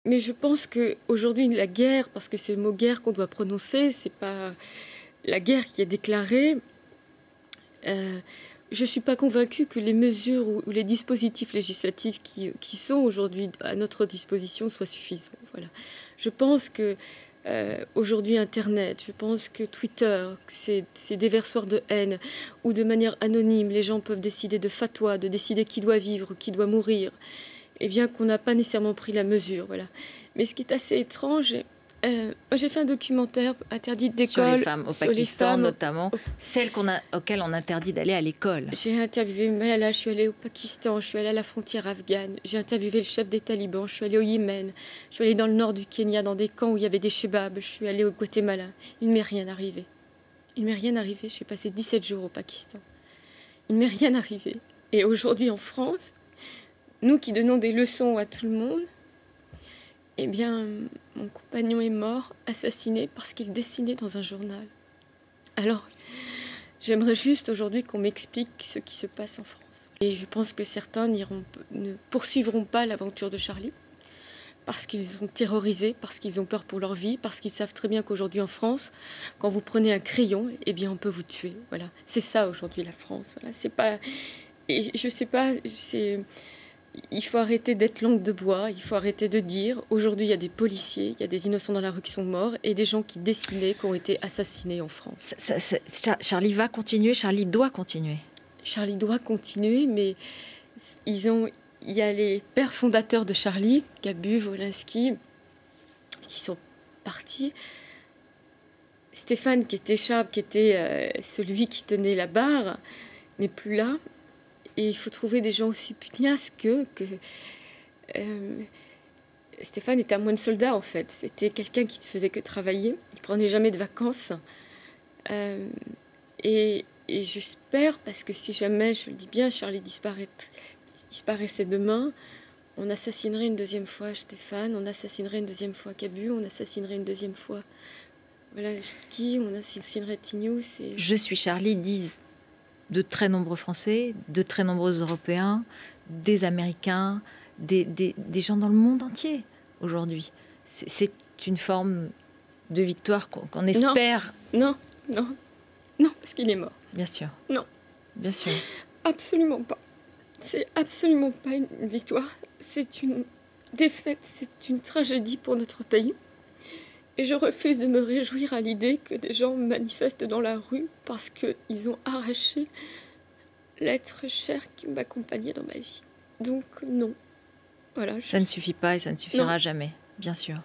Mais je pense qu'aujourd'hui, la guerre, parce que c'est le mot guerre qu'on doit prononcer, c'est pas la guerre qui est déclarée. Je ne suis pas convaincue que les mesures ou les dispositifs législatifs qui sont aujourd'hui à notre disposition soient suffisants. Voilà. Je pense que aujourd'hui Internet, je pense que Twitter, c'est des déversoirs de haine où de manière anonyme, les gens peuvent décider de fatwa, de décider qui doit vivre, qui doit mourir, et bien qu'on n'a pas nécessairement pris la mesure. Voilà. Mais ce qui est assez étrange, j'ai fait un documentaire interdit d'école sur les femmes au Pakistan, notamment celles auxquelles on interdit d'aller à l'école. J'ai interviewé Malala, je suis allée au Pakistan, je suis allée à la frontière afghane, j'ai interviewé le chef des talibans, je suis allée au Yémen, je suis allée dans le nord du Kenya, dans des camps où il y avait des shebabs, je suis allée au Guatemala. Il ne m'est rien arrivé. Il ne m'est rien arrivé, j'ai passé 17 jours au Pakistan. Il ne m'est rien arrivé. Et aujourd'hui en France, nous qui donnons des leçons à tout le monde, eh bien, mon compagnon est mort, assassiné, parce qu'il dessinait dans un journal. Alors, j'aimerais juste aujourd'hui qu'on m'explique ce qui se passe en France. Et je pense que certains ne poursuivront pas l'aventure de Charlie, parce qu'ils sont terrorisés, parce qu'ils ont peur pour leur vie, parce qu'ils savent très bien qu'aujourd'hui en France, quand vous prenez un crayon, eh bien, on peut vous tuer. Voilà, c'est ça aujourd'hui la France. Voilà, c'est pas... Et je sais pas, c'est... Il faut arrêter d'être langue de bois, il faut arrêter de dire aujourd'hui il y a des policiers, il y a des innocents dans la rue qui sont morts et des gens qui dessinaient, qui ont été assassinés en France. Charlie va continuer, Charlie doit continuer. Charlie doit continuer, mais il y a les pères fondateurs de Charlie, Gabu, Wolinski, qui sont partis. Stéphane, qui était Charles, qui était celui qui tenait la barre, n'est plus là. Et il faut trouver des gens aussi pugnaces que Stéphane était un moine soldat, en fait. C'était quelqu'un qui ne faisait que travailler. Il ne prenait jamais de vacances. Et j'espère, parce que si jamais, je le dis bien, Charlie disparaissait demain, on assassinerait une deuxième fois Stéphane, on assassinerait une deuxième fois Cabu, on assassinerait une deuxième fois Ski, on assassinerait Tignous. Et... Je suis Charlie, disent de très nombreux Français, de très nombreux Européens, des Américains, des gens dans le monde entier aujourd'hui. C'est une forme de victoire qu'on espère. Non, parce qu'il est mort. Bien sûr. Non. Bien sûr. Absolument pas. C'est absolument pas une victoire. C'est une défaite, c'est une tragédie pour notre pays. Et je refuse de me réjouir à l'idée que des gens manifestent dans la rue parce qu'ils ont arraché l'être cher qui m'accompagnait dans ma vie. Donc non. Voilà. Ça ne suffit pas et ça ne suffira jamais, bien sûr.